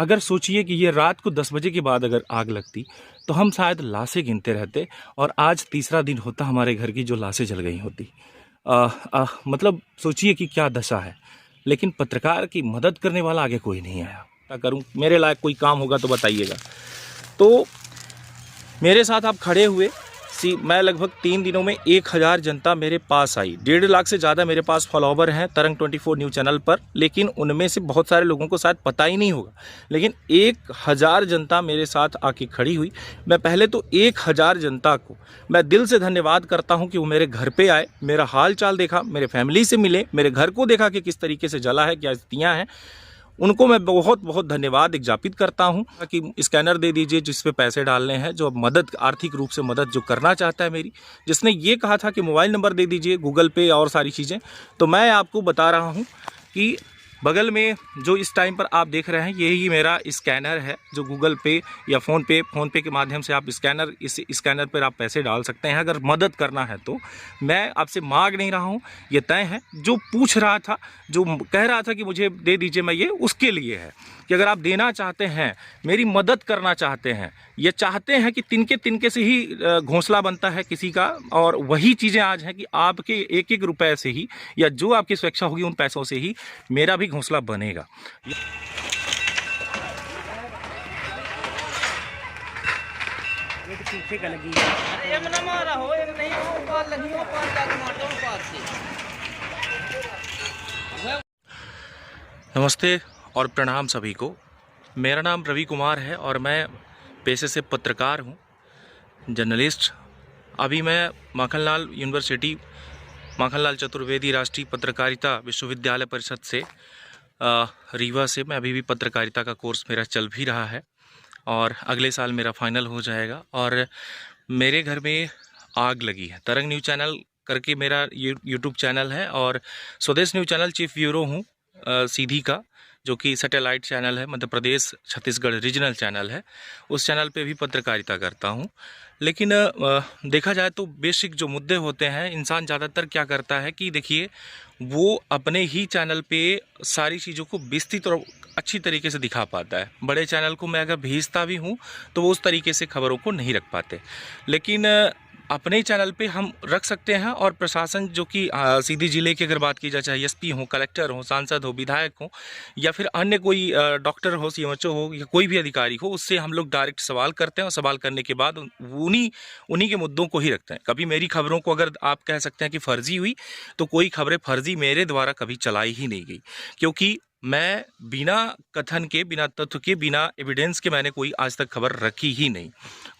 अगर सोचिए कि ये रात को 10 बजे के बाद अगर आग लगती तो हम शायद लाशें गिनते रहते और आज तीसरा दिन होता हमारे घर की जो लाशें जल गई होती। मतलब सोचिए कि क्या दशा है। लेकिन पत्रकार की मदद करने वाला आगे कोई नहीं आया। क्या करूं, मेरे लायक कोई काम होगा तो बताइएगा। तो मेरे साथ आप खड़े हुए, मैं लगभग 3 दिनों में 1000 जनता मेरे पास आई। 1.5 लाख से ज़्यादा मेरे पास फॉलोवर हैं तरंग 24 न्यूज़ चैनल पर, लेकिन उनमें से बहुत सारे लोगों को शायद पता ही नहीं होगा। लेकिन 1000 जनता मेरे साथ आके खड़ी हुई। मैं पहले तो 1000 जनता को मैं दिल से धन्यवाद करता हूं कि वो मेरे घर पे आए, मेरा हाल चाल देखा, मेरे फैमिली से मिले, मेरे घर को देखा कि किस तरीके से जला है, क्या स्थितियाँ हैं। उनको मैं बहुत बहुत धन्यवाद ज्ञापित करता हूं कि स्कैनर दे दीजिए जिस पे पैसे डालने हैं, जो मदद आर्थिक रूप से मदद जो करना चाहता है मेरी, जिसने ये कहा था कि मोबाइल नंबर दे दीजिए, गूगल पे और सारी चीज़ें। तो मैं आपको बता रहा हूं कि बगल में जो इस टाइम पर आप देख रहे हैं यही मेरा स्कैनर है, जो गूगल पे या फ़ोन पे के माध्यम से आप इस स्कैनर पर आप पैसे डाल सकते हैं अगर मदद करना है तो। मैं आपसे मांग नहीं रहा हूँ, ये तय है। जो पूछ रहा था, जो कह रहा था कि मुझे दे दीजिए, मैं ये उसके लिए है कि अगर आप देना चाहते हैं, मेरी मदद करना चाहते हैं, ये चाहते हैं कि तिनके तिनके से ही घोंसला बनता है किसी का, और वही चीज़ें आज हैं कि आपके एक एक रुपए से ही या जो आपकी स्वेच्छा होगी उन पैसों से ही मेरा भी घोंसला बनेगा। नमस्ते और प्रणाम सभी को। मेरा नाम रवि कुमार है और मैं पेशे से पत्रकार हूँ, जर्नलिस्ट। अभी मैं माखनलाल यूनिवर्सिटी, माखनलाल चतुर्वेदी राष्ट्रीय पत्रकारिता विश्वविद्यालय परिषद से रीवा से मैं अभी भी पत्रकारिता का कोर्स मेरा चल भी रहा है और अगले साल मेरा फाइनल हो जाएगा। और मेरे घर में आग लगी है। तरंग न्यूज़ चैनल करके मेरा यूट्यूब चैनल है और स्वदेश न्यूज़ चैनल चीफ ब्यूरो हूँ सीधी का, जो कि सैटेलाइट चैनल है, मध्य प्रदेश छत्तीसगढ़ रीजनल चैनल है। उस चैनल पे भी पत्रकारिता करता हूँ। लेकिन देखा जाए तो बेसिक जो मुद्दे होते हैं, इंसान ज़्यादातर क्या करता है कि देखिए, वो अपने ही चैनल पे सारी चीज़ों को विस्तृत और अच्छी तरीके से दिखा पाता है। बड़े चैनल को मैं अगर भेजता भी हूँ तो वो उस तरीके से खबरों को नहीं रख पाते। लेकिन अपने चैनल पे हम रख सकते हैं और प्रशासन जो कि सीधी ज़िले की अगर बात की जाए, चाहे एसपी हो, कलेक्टर हो, सांसद हो, विधायक हो या फिर अन्य कोई डॉक्टर हो, सीएमएचओ हो या कोई भी अधिकारी हो, उससे हम लोग डायरेक्ट सवाल करते हैं और सवाल करने के बाद उन्हीं के मुद्दों को ही रखते हैं। कभी मेरी खबरों को अगर आप कह सकते हैं कि फर्जी हुई, तो कोई खबरें फर्जी मेरे द्वारा कभी चलाई ही नहीं गई, क्योंकि मैं बिना कथन के, बिना तथ्य के, बिना एविडेंस के मैंने कोई आज तक खबर रखी ही नहीं।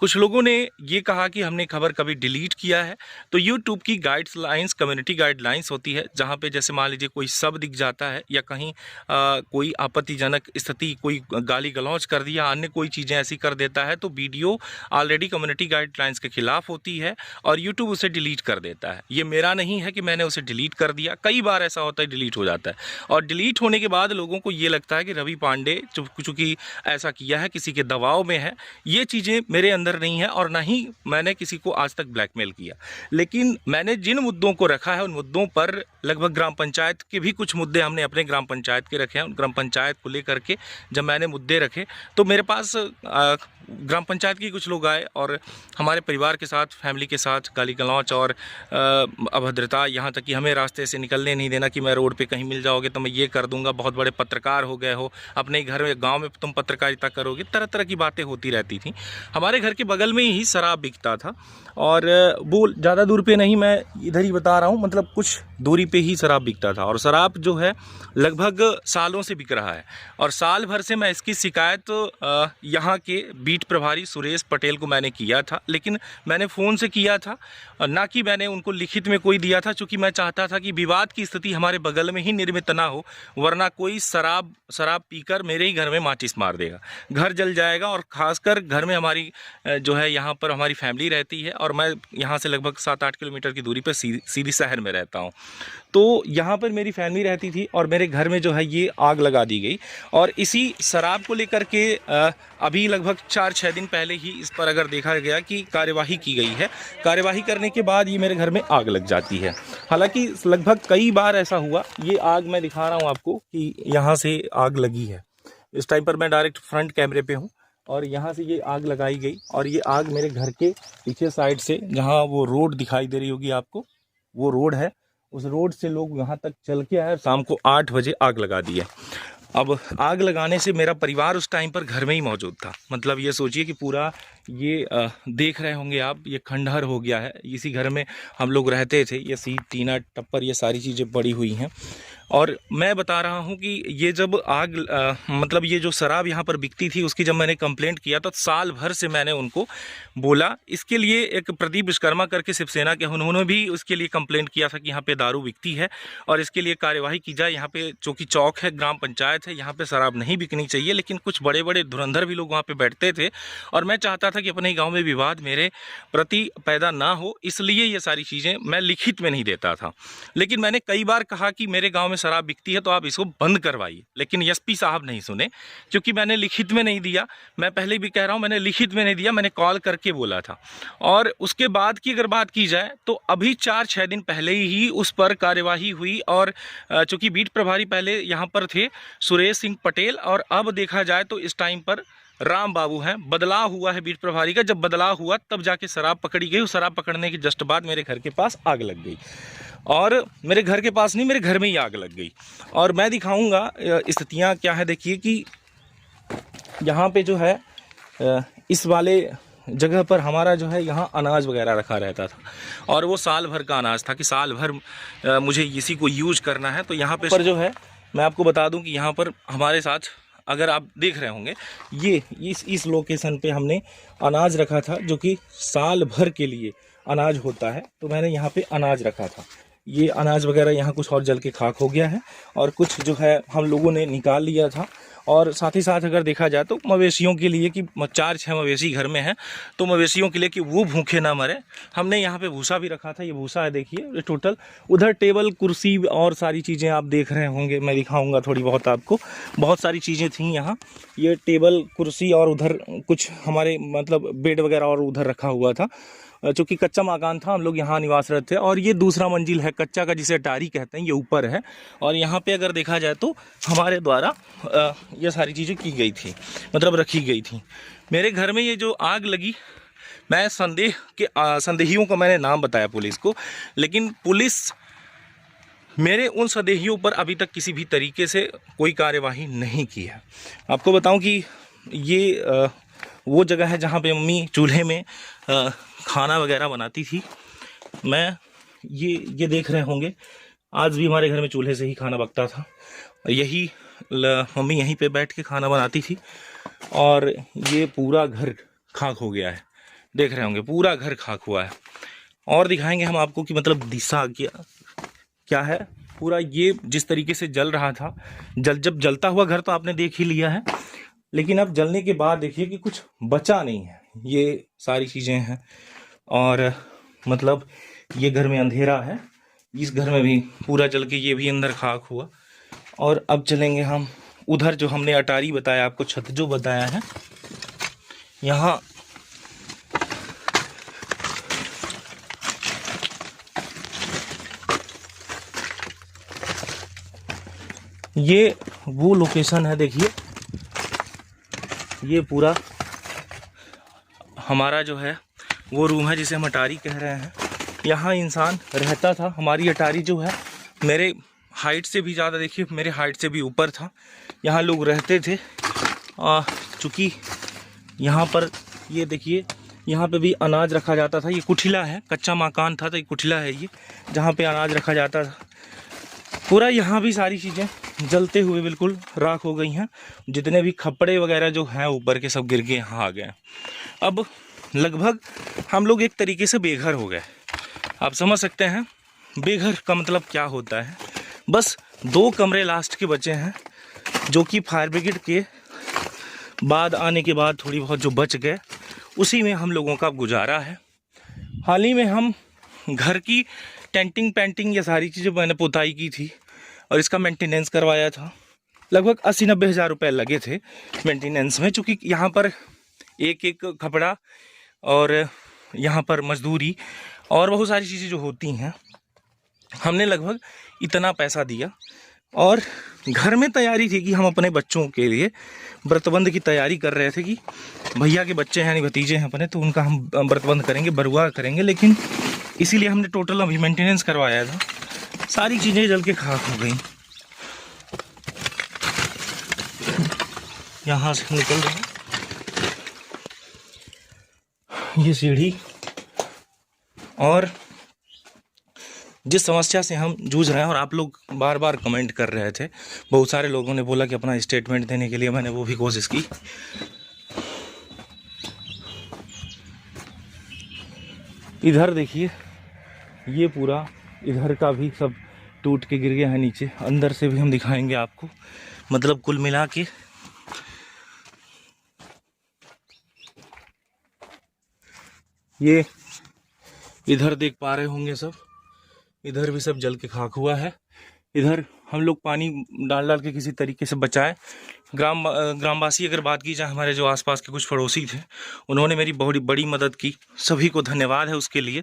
कुछ लोगों ने ये कहा कि हमने खबर कभी डिलीट किया है, तो यूट्यूब की गाइडलाइंस, कम्युनिटी गाइडलाइंस होती है, जहाँ पे जैसे मान लीजिए कोई शब्द दिख जाता है या कहीं कोई आपत्तिजनक स्थिति, कोई गाली गलौज कर दिया, अन्य कोई चीज़ें ऐसी कर देता है, तो वीडियो ऑलरेडी कम्युनिटी गाइडलाइंस के खिलाफ होती है और यूट्यूब उसे डिलीट कर देता है। ये मेरा नहीं है कि मैंने उसे डिलीट कर दिया, कई बार ऐसा होता है डिलीट हो जाता है और डिलीट होने के बाद लोगों को ये लगता है कि रवि पांडे चूंकि ऐसा किया है, किसी के दबाव में है। ये चीज़ें मेरे अंदर नहीं है और ना ही मैंने किसी को आज तक ब्लैकमेल किया। लेकिन मैंने जिन मुद्दों को रखा है उन मुद्दों पर लगभग ग्राम पंचायत के भी कुछ मुद्दे हमने अपने ग्राम पंचायत के रखे हैं। उन ग्राम पंचायत को लेकर के जब मैंने मुद्दे रखे तो मेरे पास ग्राम पंचायत के कुछ लोग आए और हमारे परिवार के साथ, फैमिली के साथ गाली गलौच और अभद्रता, यहाँ तक कि हमें रास्ते से निकलने नहीं देना कि मैं रोड पे कहीं मिल जाओगे तो मैं ये कर दूंगा, बहुत बड़े पत्रकार हो गए हो, अपने घर में गांव में तुम पत्रकारिता करोगे, तरह तरह की बातें होती रहती थी। हमारे घर के बगल में ही शराब बिकता था और वो ज़्यादा दूर पे नहीं, मैं इधर ही बता रहा हूँ, मतलब कुछ दूरी पे ही शराब बिकता था और शराब जो है लगभग सालों से बिक रहा है। और साल भर से मैं इसकी शिकायत यहाँ के बीट प्रभारी सुरेश पटेल को मैंने किया था, लेकिन मैंने फ़ोन से किया था, ना कि मैंने उनको लिखित में कोई दिया था, चूँकि मैं चाहता था कि विवाद की स्थिति हमारे बगल में ही निर्मित ना हो, वरना कोई शराब पीकर मेरे ही घर में माचिस मार देगा, घर जल जाएगा। और ख़ासकर घर में हमारी जो है यहाँ पर हमारी फैमिली रहती है और मैं यहाँ से लगभग 7-8 किलोमीटर की दूरी पर सीधी शहर में रहता हूँ, तो यहाँ पर मेरी फैमिली रहती थी और मेरे घर में जो है ये आग लगा दी गई। और इसी शराब को लेकर के अभी लगभग 4-6 दिन पहले ही इस पर अगर देखा गया कि कार्यवाही की गई है। कार्यवाही करने के बाद ये मेरे घर में आग लग जाती है। हालांकि लगभग कई बार ऐसा हुआ, ये आग मैं दिखा रहा हूँ आपको कि यहाँ से आग लगी है, इस टाइम पर मैं डायरेक्ट फ्रंट कैमरे पे हूँ और यहाँ से ये आग लगाई गई और ये आग मेरे घर के पीछे साइड से, जहाँ वो रोड दिखाई दे रही होगी आपको, वो रोड है, उस रोड से लोग यहाँ तक चल के आए, शाम को 8 बजे आग लगा दी है। अब आग लगाने से मेरा परिवार उस टाइम पर घर में ही मौजूद था। मतलब ये सोचिए कि पूरा ये देख रहे होंगे आप, ये खंडहर हो गया है। इसी घर में हम लोग रहते थे। ये सीट, टीना, टप्पर, ये सारी चीज़ें पड़ी हुई हैं। और मैं बता रहा हूँ कि ये जब आग मतलब ये जो शराब यहाँ पर बिकती थी, उसकी जब मैंने कंप्लेंट किया तो साल भर से मैंने उनको बोला। इसके लिए एक प्रदीप विश्वकर्मा करके शिवसेना के, उन्होंने भी उसके लिए कंप्लेंट किया था कि यहाँ पे दारू बिकती है और इसके लिए कार्यवाही की जाए। यहाँ पे चौकी चौक है, ग्राम पंचायत है, यहाँ पे शराब नहीं बिकनी चाहिए। लेकिन कुछ बड़े बड़े धुरंधर भी लोग वहाँ पे बैठते थे और मैं चाहता था कि अपने गाँव में विवाद मेरे प्रति पैदा ना हो, इसलिए ये सारी चीज़ें मैं लिखित में नहीं देता था। लेकिन मैंने कई बार कहा कि मेरे गाँव में शराब बिकती है तो आप इसको बंद करवाइए, लेकिन एसपी साहब नहीं सुने, क्योंकि मैंने लिखित में नहीं दिया। मैं पहले भी कह रहा हूँ, मैंने लिखित में नहीं दिया, मैंने कॉल करके बोला था। और उसके बाद की अगर बात की जाए तो अभी 4-6 दिन पहले ही उस पर कार्यवाही हुई और चूंकि बीट प्रभारी पहले यहाँ पर थे सुरेश सिंह पटेल, और अब देखा जाए तो इस टाइम पर राम बाबू हैं। बदलाव हुआ है बीट प्रभारी का। जब बदलाव हुआ तब जाके शराब पकड़ी गई। उस शराब पकड़ने के जस्ट बाद मेरे घर के पास आग लग गई, और मेरे घर के पास नहीं, मेरे घर में ही आग लग गई। और मैं दिखाऊंगा स्थितियाँ क्या है। देखिए कि यहाँ पे जो है इस वाले जगह पर हमारा जो है यहाँ अनाज वगैरह रखा रहता था, और वो साल भर का अनाज था कि साल भर मुझे इसी को यूज करना है। तो यहाँ पे जो है मैं आपको बता दूं कि यहाँ पर हमारे साथ, अगर आप देख रहे होंगे, ये इस लोकेशन पे हमने अनाज रखा था, जो कि साल भर के लिए अनाज होता है। तो मैंने यहाँ पे अनाज रखा था। ये अनाज वगैरह यहाँ कुछ और जल के खाक हो गया है, और कुछ जो है हम लोगों ने निकाल लिया था। और साथ ही साथ अगर देखा जाए तो मवेशियों के लिए, कि 4-6 मवेशी घर में हैं, तो मवेशियों के लिए कि वो भूखे ना मरे, हमने यहाँ पे भूसा भी रखा था। ये भूसा है, देखिए, ये टोटल। उधर टेबल, कुर्सी और सारी चीज़ें आप देख रहे होंगे, मैं दिखाऊंगा थोड़ी बहुत आपको। बहुत सारी चीज़ें थी यहाँ, ये टेबल, कुर्सी, और उधर कुछ हमारे मतलब बेड वगैरह और उधर रखा हुआ था। चूँकि कच्चा मकान था, हम लोग यहाँ निवासरत थे। और ये दूसरा मंजिल है कच्चा का, जिसे अटारी कहते हैं, ये ऊपर है। और यहाँ पे अगर देखा जाए तो हमारे द्वारा ये सारी चीज़ें की गई थी, मतलब रखी गई थी। मेरे घर में ये जो आग लगी, मैं संदेहियों का मैंने नाम बताया पुलिस को, लेकिन पुलिस मेरे उन संदेहियों पर अभी तक किसी भी तरीके से कोई कार्यवाही नहीं की है। आपको बताऊं कि ये वो जगह है जहाँ पे मम्मी चूल्हे में खाना वगैरह बनाती थी। मैं ये देख रहे होंगे, आज भी हमारे घर में चूल्हे से ही खाना पकता था। यही मम्मी यहीं पे बैठ के खाना बनाती थी। और ये पूरा घर खाक हो गया है, देख रहे होंगे, पूरा घर खाक हुआ है। और दिखाएंगे हम आपको कि मतलब दिशा क्या है। पूरा ये जिस तरीके से जल रहा था, जब जलता हुआ घर तो आपने देख ही लिया है, लेकिन अब जलने के बाद देखिए कि कुछ बचा नहीं है। ये सारी चीज़ें हैं, और मतलब ये घर में अंधेरा है, इस घर में भी पूरा जल के ये भी अंदर खाक हुआ। और अब चलेंगे हम उधर, जो हमने अटारी बताया आपको, छत जो बताया है, यहाँ ये वो लोकेशन है। देखिए, ये पूरा हमारा जो है वो रूम है जिसे हम अटारी कह रहे हैं। यहाँ इंसान रहता था। हमारी अटारी जो है मेरे हाइट से भी ज़्यादा, देखिए मेरे हाइट से भी ऊपर था। यहाँ लोग रहते थे। चूँकि यहाँ पर ये देखिए, यहाँ पे भी अनाज रखा जाता था। ये कुठिला है, कच्चा मकान था तो ये कुठिला है ये, जहाँ पे अनाज रखा जाता था। पूरा यहाँ भी सारी चीज़ें जलते हुए बिल्कुल राख हो गई हैं। जितने भी खपड़े वगैरह जो हैं ऊपर के, सब गिर के यहाँ आ गए। अब लगभग हम लोग एक तरीके से बेघर हो गए। आप समझ सकते हैं बेघर का मतलब क्या होता है। बस 2 कमरे लास्ट के बचे हैं, जो कि फायर ब्रिगेड के बाद आने के बाद थोड़ी बहुत जो बच गए, उसी में हम लोगों का गुजारा है। हाल ही में हम घर की टेंटिंग पेंटिंग, ये सारी चीज़ें मैंने पुताई की थी और इसका मेंटेनेंस करवाया था। लगभग 80-90 हज़ार रुपये लगे थे मेंटेनेंस में, चूँकि यहाँ पर एक खपड़ा और यहाँ पर मजदूरी और बहुत सारी चीज़ें जो होती हैं, हमने लगभग इतना पैसा दिया और घर में तैयारी थी कि हम अपने बच्चों के लिए व्रतबंध की तैयारी कर रहे थे कि भैया के बच्चे हैं यानी भतीजे हैं अपने, तो उनका हम व्रतबंध करेंगे, बरुआ करेंगे। लेकिन इसीलिए हमने टोटल अभी मेंटेनेंस करवाया था, सारी चीज़ें जल के खाक हो गई। यहाँ से निकल रहे हैं, ये सीढ़ी। और जिस समस्या से हम जूझ रहे हैं, और आप लोग बार बार कमेंट कर रहे थे, बहुत सारे लोगों ने बोला कि अपना स्टेटमेंट देने के लिए, मैंने वो भी कोशिश की। इधर देखिए, ये पूरा इधर का भी सब टूट के गिर गया है नीचे। अंदर से भी हम दिखाएंगे आपको। मतलब कुल मिला के ये इधर देख पा रहे होंगे सब, इधर भी सब जल के खाक हुआ है। इधर हम लोग पानी डाल डाल के किसी तरीके से बचाए। ग्रामवासी अगर बात की जाए, हमारे जो आसपास के कुछ पड़ोसी थे, उन्होंने मेरी बहुत बड़ी मदद की। सभी को धन्यवाद है उसके लिए,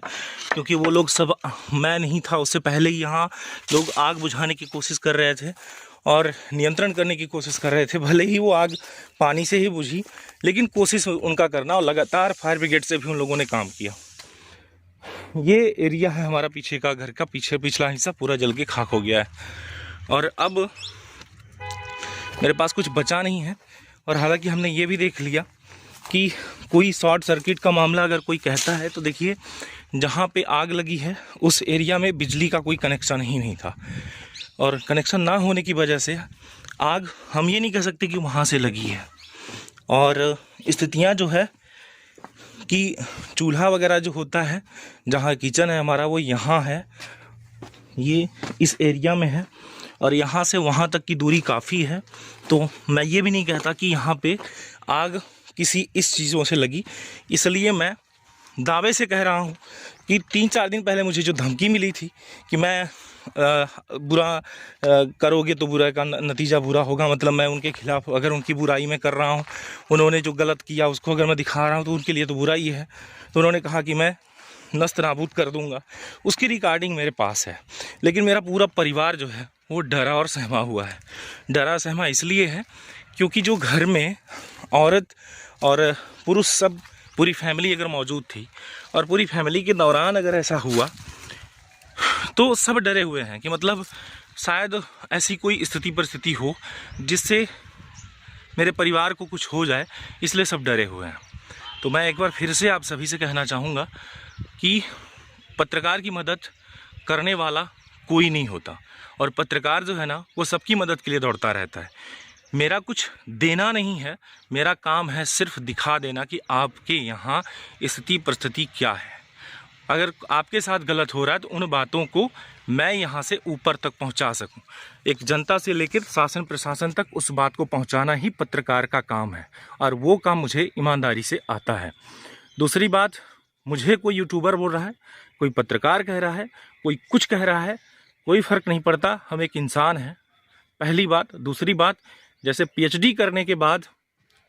क्योंकि वो लोग सब, मैं नहीं था उससे पहले ही यहाँ लोग आग बुझाने की कोशिश कर रहे थे और नियंत्रण करने की कोशिश कर रहे थे। भले ही वो आग पानी से ही बुझी, लेकिन कोशिश उनका करना, और लगातार फायर ब्रिगेड से भी उन लोगों ने काम किया। ये एरिया है हमारा पीछे का, घर का पीछे पिछला हिस्सा पूरा जल के खाक हो गया है। और अब मेरे पास कुछ बचा नहीं है। और हालांकि हमने ये भी देख लिया कि कोई शॉर्ट सर्किट का मामला अगर कोई कहता है, तो देखिए जहाँ पे आग लगी है उस एरिया में बिजली का कोई कनेक्शन ही नहीं था, और कनेक्शन ना होने की वजह से आग, हम ये नहीं कह सकते कि वहाँ से लगी है। और स्थितियाँ जो है कि चूल्हा वगैरह जो होता है, जहाँ किचन है हमारा, वो यहाँ है, ये इस एरिया में है, और यहाँ से वहाँ तक की दूरी काफ़ी है। तो मैं ये भी नहीं कहता कि यहाँ पे आग किसी इस चीज़ों से लगी। इसलिए मैं दावे से कह रहा हूँ कि 3-4 दिन पहले मुझे जो धमकी मिली थी कि मैं बुरा करोगे तो बुरा का नतीजा बुरा होगा, मतलब मैं उनके खिलाफ, अगर उनकी बुराई मैं कर रहा हूँ, उन्होंने जो गलत किया उसको अगर मैं दिखा रहा हूँ, तो उनके लिए तो बुरा ही है। तो उन्होंने कहा कि मैं नस्त नाबूद कर दूंगा। उसकी रिकॉर्डिंग मेरे पास है। लेकिन मेरा पूरा परिवार जो है वो डरा और सहमा हुआ है। डरा सहमा इसलिए है क्योंकि जो घर में औरत और पुरुष सब, पूरी फैमिली अगर मौजूद थी, और पूरी फैमिली के दौरान अगर ऐसा हुआ, तो सब डरे हुए हैं कि मतलब शायद ऐसी कोई स्थिति परिस्थिति हो जिससे मेरे परिवार को कुछ हो जाए, इसलिए सब डरे हुए हैं। तो मैं एक बार फिर से आप सभी से कहना चाहूँगा कि पत्रकार की मदद करने वाला कोई नहीं होता, और पत्रकार जो है ना, वो सबकी मदद के लिए दौड़ता रहता है। मेरा कुछ देना नहीं है, मेरा काम है सिर्फ दिखा देना कि आपके यहाँ स्थिति परिस्थिति क्या है। अगर आपके साथ गलत हो रहा है तो उन बातों को मैं यहाँ से ऊपर तक पहुँचा सकूँ। एक जनता से लेकर शासन प्रशासन तक उस बात को पहुँचाना ही पत्रकार का काम है, और वो काम मुझे ईमानदारी से आता है। दूसरी बात, मुझे कोई यूट्यूबर बोल रहा है, कोई पत्रकार कह रहा है, कोई कुछ कह रहा है, कोई फ़र्क नहीं पड़ता। हम एक इंसान हैं, पहली बात। दूसरी बात, जैसे पीएचडी करने के बाद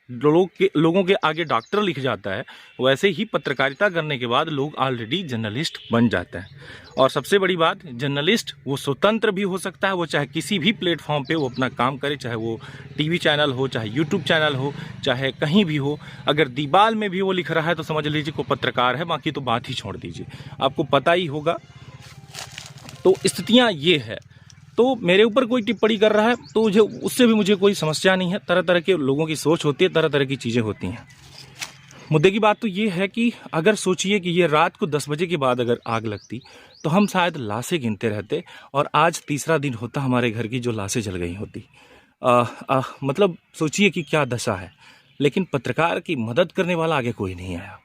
लोगों के आगे डॉक्टर लिख जाता है, वैसे ही पत्रकारिता करने के बाद लोग ऑलरेडी जर्नलिस्ट बन जाते हैं। और सबसे बड़ी बात, जर्नलिस्ट वो स्वतंत्र भी हो सकता है, वो चाहे किसी भी प्लेटफॉर्म पे वो अपना काम करे, चाहे वो टीवी चैनल हो, चाहे यूट्यूब चैनल हो, चाहे कहीं भी हो। अगर दीवाल में भी वो लिख रहा है तो समझ लीजिए को पत्रकार है, बाकी तो बात ही छोड़ दीजिए, आपको पता ही होगा। तो स्थितियाँ ये है। तो मेरे ऊपर कोई टिप्पणी कर रहा है तो मुझे उससे भी मुझे कोई समस्या नहीं है। तरह तरह के लोगों की सोच होती है, तरह तरह की चीज़ें होती हैं। मुद्दे की बात तो ये है कि अगर सोचिए कि ये रात को 10 बजे के बाद अगर आग लगती तो हम शायद लाशें गिनते रहते, और आज तीसरा दिन होता हमारे घर की जो लाशें जल गई होती। मतलब सोचिए कि क्या दशा है। लेकिन पत्रकार की मदद करने वाला आगे कोई नहीं आया।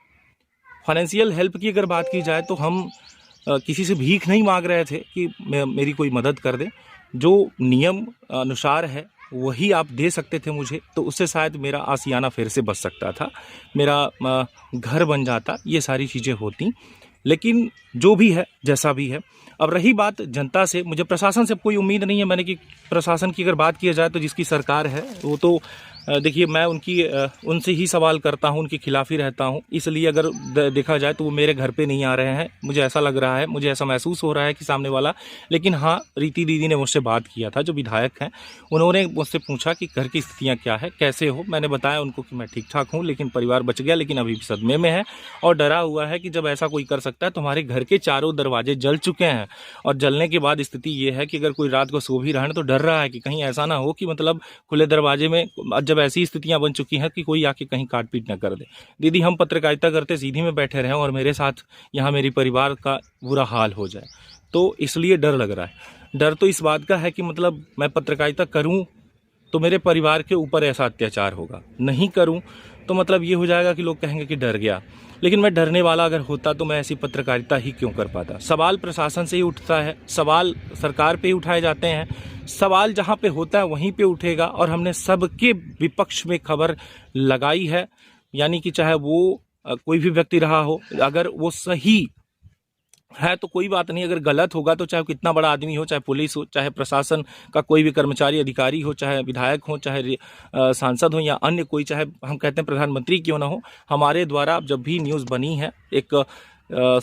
फाइनेंशियल हेल्प की अगर बात की जाए तो हम किसी से भीख नहीं मांग रहे थे कि मेरी कोई मदद कर दे। जो नियम अनुसार है वही आप दे सकते थे मुझे, तो उससे शायद मेरा आशियाना फिर से बच सकता था, मेरा घर बन जाता, ये सारी चीज़ें होती। लेकिन जो भी है, जैसा भी है। अब रही बात जनता से, मुझे प्रशासन से कोई उम्मीद नहीं है मैंने कि प्रशासन की अगर बात किया जाए तो जिसकी सरकार है वो तो देखिए मैं उनसे ही सवाल करता हूं, उनके खिलाफ ही रहता हूं, इसलिए अगर देखा जाए तो वो मेरे घर पे नहीं आ रहे हैं। मुझे ऐसा लग रहा है, मुझे ऐसा महसूस हो रहा है कि सामने वाला, लेकिन हाँ, रीति दीदी ने मुझसे बात किया था, जो विधायक हैं, उन्होंने मुझसे पूछा कि घर की स्थितियाँ क्या है, कैसे हो। मैंने बताया उनको कि मैं ठीक ठाक हूँ, लेकिन परिवार बच गया, लेकिन अभी भी सदमे में है और डरा हुआ है कि जब ऐसा कोई कर सकता है तो हमारे घर के चारों दरवाजे जल चुके हैं। और जलने के बाद स्थिति ये है कि अगर कोई रात को सो भी रहा है तो डर रहा है कि कहीं ऐसा ना हो कि मतलब खुले दरवाजे में, जब ऐसी स्थितियां बन चुकी हैं कि कोई आके कहीं काट पीट न कर दे। दीदी हम पत्रकारिता करते सीधी में बैठे रहें और मेरे साथ यहाँ मेरी परिवार का बुरा हाल हो जाए, तो इसलिए डर लग रहा है। डर तो इस बात का है कि मतलब मैं पत्रकारिता करूँ तो मेरे परिवार के ऊपर ऐसा अत्याचार होगा, नहीं करूँ तो मतलब ये हो जाएगा कि लोग कहेंगे कि डर गया। लेकिन मैं डरने वाला अगर होता तो मैं ऐसी पत्रकारिता ही क्यों कर पाता। सवाल प्रशासन से ही उठता है, सवाल सरकार पे ही उठाए जाते हैं, सवाल जहाँ पे होता है वहीं पे उठेगा। और हमने सबके विपक्ष में खबर लगाई है, यानी कि चाहे वो कोई भी व्यक्ति रहा हो, अगर वो सही है तो कोई बात नहीं, अगर गलत होगा तो चाहे कितना बड़ा आदमी हो, चाहे पुलिस हो, चाहे प्रशासन का कोई भी कर्मचारी अधिकारी हो, चाहे विधायक हो, चाहे सांसद हो या अन्य कोई, चाहे हम कहते हैं प्रधानमंत्री क्यों ना हो, हमारे द्वारा जब भी न्यूज़ बनी है एक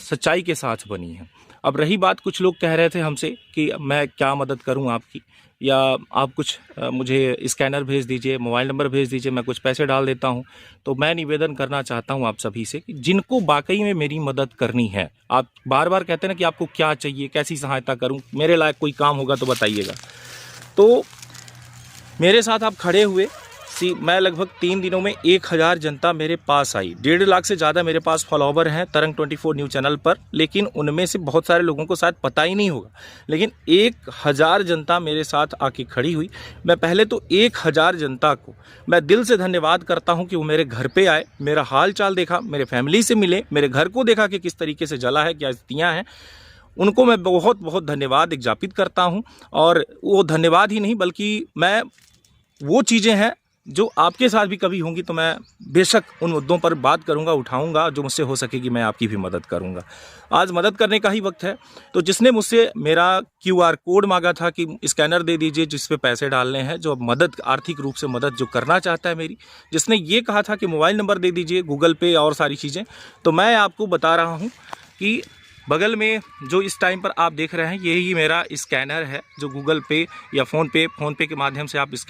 सच्चाई के साथ बनी है। अब रही बात, कुछ लोग कह रहे थे हमसे कि मैं क्या मदद करूं आपकी, या आप कुछ मुझे स्कैनर भेज दीजिए, मोबाइल नंबर भेज दीजिए, मैं कुछ पैसे डाल देता हूं। तो मैं निवेदन करना चाहता हूं आप सभी से कि जिनको वाकई में मेरी मदद करनी है, आप बार बार कहते हैं ना कि आपको क्या चाहिए, कैसी सहायता करूं, मेरे लायक कोई काम होगा तो बताइएगा। तो मेरे साथ आप खड़े हुए, मैं लगभग 3 दिनों में 1000 जनता मेरे पास आई। 1.5 लाख से ज़्यादा मेरे पास फॉलोवर हैं तरंग 24 न्यूज़ चैनल पर, लेकिन उनमें से बहुत सारे लोगों को शायद पता ही नहीं होगा, लेकिन 1000 जनता मेरे साथ आके खड़ी हुई। मैं पहले तो 1000 जनता को मैं दिल से धन्यवाद करता हूँ कि वो मेरे घर पे आए, मेरा हाल चाल देखा, मेरे फैमिली से मिले, मेरे घर को देखा कि किस तरीके से जला है, क्या स्थितियाँ हैं। उनको मैं बहुत बहुत धन्यवाद ज्ञापित करता हूँ। और वो धन्यवाद ही नहीं, बल्कि मैं वो चीज़ें हैं जो आपके साथ भी कभी होंगी तो मैं बेशक उन मुद्दों पर बात करूंगा, उठाऊंगा, जो मुझसे हो सकेगी मैं आपकी भी मदद करूंगा। आज मदद करने का ही वक्त है। तो जिसने मुझसे मेरा QR कोड मांगा था कि स्कैनर दे दीजिए जिस पे पैसे डालने हैं, जो मदद, आर्थिक रूप से मदद जो करना चाहता है मेरी, जिसने ये कहा था कि मोबाइल नंबर दे दीजिए, गूगल पे और सारी चीज़ें, तो मैं आपको बता रहा हूँ कि बगल में जो इस टाइम पर आप देख रहे हैं, यही मेरा स्कैनर है, जो गूगल पे या फ़ोन पे के माध्यम से आप इस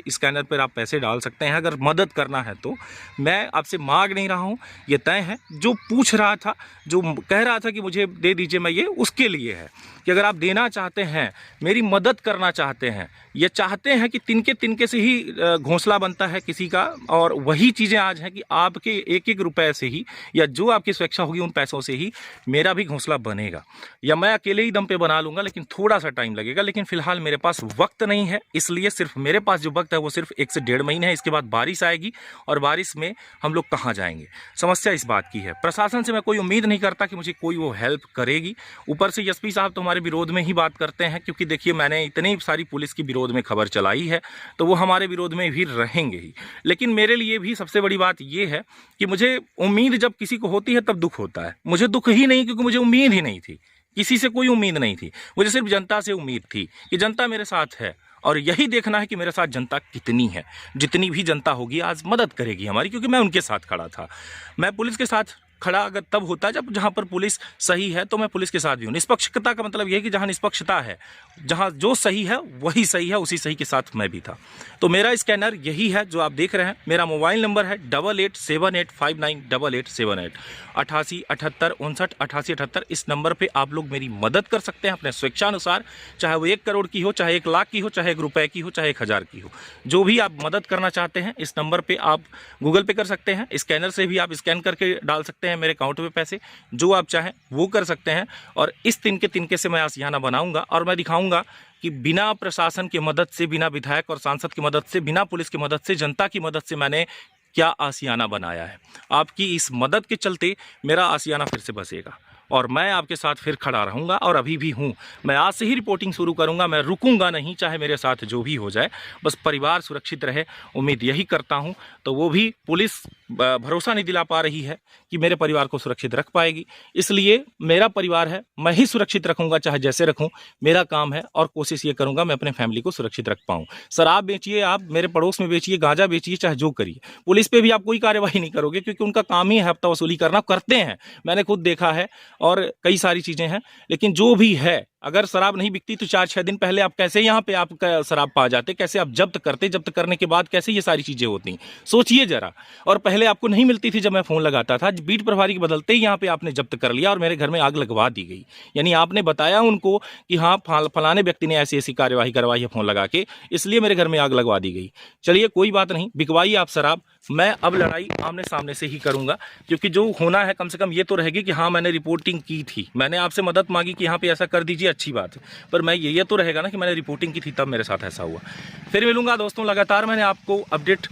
स्कैनर पर आप पैसे डाल सकते हैं अगर मदद करना है तो। मैं आपसे मांग नहीं रहा हूं, ये तय है। जो पूछ रहा था, जो कह रहा था कि मुझे दे दीजिए, मैं ये उसके लिए है कि अगर आप देना चाहते हैं, मेरी मदद करना चाहते हैं, ये चाहते हैं कि तिनके से ही घोंसला बनता है किसी का, और वही चीज़ें आज हैं कि आपके एक एक रुपए से ही या जो आपकी स्वेच्छा होगी उन पैसों से ही मेरा भी घोंसला बनेगा, या मैं अकेले ही दम पे बना लूँगा, लेकिन थोड़ा सा टाइम लगेगा। लेकिन फिलहाल मेरे पास वक्त नहीं है, इसलिए सिर्फ मेरे पास जो वक्त है वो सिर्फ 1 से 1.5 महीने है। इसके बाद बारिश आएगी और बारिश में हम लोग कहाँ जाएंगे। समस्या इस बात की है। प्रशासन से मैं कोई उम्मीद नहीं करता कि मुझे कोई वो हेल्प करेगी। ऊपर से एसपी साहब तो हमारे विरोध में ही बात करते हैं, क्योंकि देखिए मैंने इतनी सारी पुलिस की विरोध में खबर चलाई है, तो वो हमारे विरोध में भी रहेंगे ही। लेकिन मेरे लिए भी सबसे बड़ी बात ये है कि मुझे उम्मीद जब किसी को होती है तब दुख होता है। मुझे दुख ही नहीं, क्योंकि मुझे उम्मीद ही नहीं थी, किसी से कोई उम्मीद नहीं थी, मुझे सिर्फ जनता से उम्मीद थी कि जनता मेरे साथ है, और यही देखना है कि मेरे साथ जनता कितनी है। जितनी भी जनता होगी आज मदद करेगी हमारी, क्योंकि मैं उनके साथ खड़ा था। मैं पुलिस के साथ खड़ा अगर तब होता है जब जहां पर पुलिस सही है, तो मैं पुलिस के साथ भी हूं। निष्पक्षता का मतलब यह है कि जहां निष्पक्षता है, जहां जो सही है वही सही है, उसी सही के साथ मैं भी था। तो मेरा स्कैनर यही है जो आप देख रहे हैं। मेरा मोबाइल नंबर है 8878598878 887859 इस नंबर पे आप लोग मेरी मदद कर सकते हैं अपने स्वेच्छानुसार, चाहे वो 1 करोड़ की हो, चाहे 1 लाख की हो, चाहे 1 रुपए की हो, चाहे 1000 की हो। जो भी आप मदद करना चाहते हैं इस नंबर पे आप गूगल पे कर सकते हैं, स्कैनर से भी आप स्कैन करके डाल सकते हैं मेरे अकाउंट में पैसे, जो आप चाहें वो कर सकते हैं। और इस तिनके से मैं आशियाना बनाऊंगा और मैं दिखाऊंगा कि बिना प्रशासन की मदद से, बिना विधायक और सांसद की मदद से, बिना पुलिस की मदद से, जनता की मदद से मैंने क्या आशियाना बनाया है। आपकी इस मदद के चलते मेरा आशियाना फिर से बसेगा। और मैं आपके साथ फिर खड़ा रहूँगा और अभी भी हूँ। मैं आज से ही रिपोर्टिंग शुरू करूँगा, मैं रुकूँगा नहीं, चाहे मेरे साथ जो भी हो जाए, बस परिवार सुरक्षित रहे, उम्मीद यही करता हूँ। तो वो भी पुलिस भरोसा नहीं दिला पा रही है कि मेरे परिवार को सुरक्षित रख पाएगी, इसलिए मेरा परिवार है, मैं ही सुरक्षित रखूँगा, चाहे जैसे रखूँ, मेरा काम है और कोशिश ये करूँगा मैं अपने फैमिली को सुरक्षित रख पाऊँ। शराब बेचिए, आप मेरे पड़ोस में बेचिए, गांजा बेचिए, चाहे जो करिए, पुलिस पे भी आप कोई कार्रवाई नहीं करोगे क्योंकि उनका काम ही है हफ्ता वसूली करना, करते हैं, मैंने खुद देखा है और कई सारी चीज़ें हैं। लेकिन जो भी है, अगर शराब नहीं बिकती तो 4-6 दिन पहले आप कैसे यहाँ पे आप शराब पा जाते, कैसे आप जब्त करते, जब्त करने के बाद कैसे ये सारी चीज़ें होती, सोचिए ज़रा। और पहले आपको नहीं मिलती थी जब मैं फ़ोन लगाता था, बीट प्रभारी के बदलते ही यहाँ पे आपने जब्त कर लिया और मेरे घर में आग लगवा दी गई। यानी आपने बताया उनको कि हाँ फलाने व्यक्ति ने ऐसी ऐसी कार्यवाही करवाई है फ़ोन लगा के, इसलिए मेरे घर में आग लगवा दी गई। चलिए कोई बात नहीं, बिकवाइए आप शराब, मैं अब लड़ाई आमने सामने से ही करूंगा, क्योंकि जो होना है कम से कम ये तो रहेगी कि हाँ मैंने रिपोर्टिंग की थी, मैंने आपसे मदद मांगी कि यहाँ पे ऐसा कर दीजिए, अच्छी बात है, पर मैं ये तो रहेगा ना कि मैंने रिपोर्टिंग की थी तब मेरे साथ ऐसा हुआ। फिर मिलूंगा दोस्तों, लगातार मैंने आपको अपडेट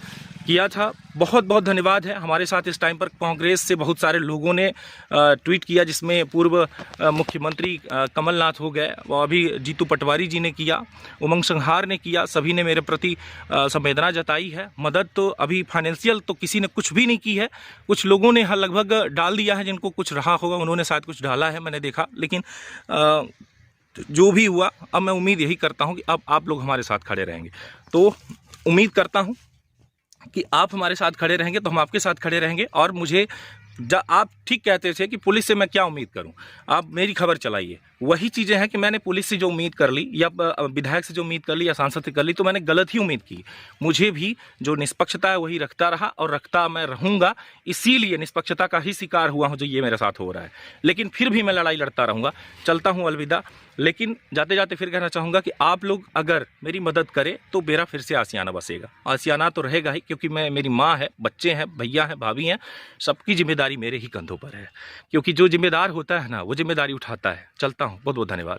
किया था। बहुत बहुत धन्यवाद है। हमारे साथ इस टाइम पर कांग्रेस से बहुत सारे लोगों ने ट्वीट किया, जिसमें पूर्व मुख्यमंत्री कमलनाथ हो गए, और अभी जीतू पटवारी जी ने किया, उमंग संहार ने किया, सभी ने मेरे प्रति संवेदना जताई है। मदद तो अभी फाइनेंशियल तो किसी ने कुछ भी नहीं की है, कुछ लोगों ने लगभग डाल दिया है, जिनको कुछ रहा होगा उन्होंने शायद कुछ डाला है, मैंने देखा। लेकिन जो भी हुआ, अब मैं उम्मीद यही करता हूँ कि अब आप लोग हमारे साथ खड़े रहेंगे। तो उम्मीद करता हूँ कि आप हमारे साथ खड़े रहेंगे, तो हम आपके साथ खड़े रहेंगे। और मुझे आप ठीक कहते थे कि पुलिस से मैं क्या उम्मीद करूं, आप मेरी खबर चलाइए। वही चीज़ें हैं कि मैंने पुलिस से जो उम्मीद कर ली, या विधायक से जो उम्मीद कर ली, या सांसद से कर ली, तो मैंने गलत ही उम्मीद की। मुझे भी जो निष्पक्षता है वही रखता रहा और रखता मैं रहूँगा, इसीलिए निष्पक्षता का ही शिकार हुआ हूँ जो ये मेरे साथ हो रहा है। लेकिन फिर भी मैं लड़ाई लड़ता रहूँगा। चलता हूँ, अलविदा। लेकिन जाते जाते फिर कहना चाहूँगा कि आप लोग अगर मेरी मदद करें तो मेरा फिर से आशियाना बसेगा। आशियाना तो रहेगा ही, क्योंकि मेरी माँ है, बच्चे हैं, भैया हैं, भाभी हैं, सबकी जिम्मेदारी मेरे ही कंधों पर है, क्योंकि जो जिम्मेदार होता है ना वो जिम्मेदारी उठाता है। चलता हूँ, बहुत बहुत धन्यवाद।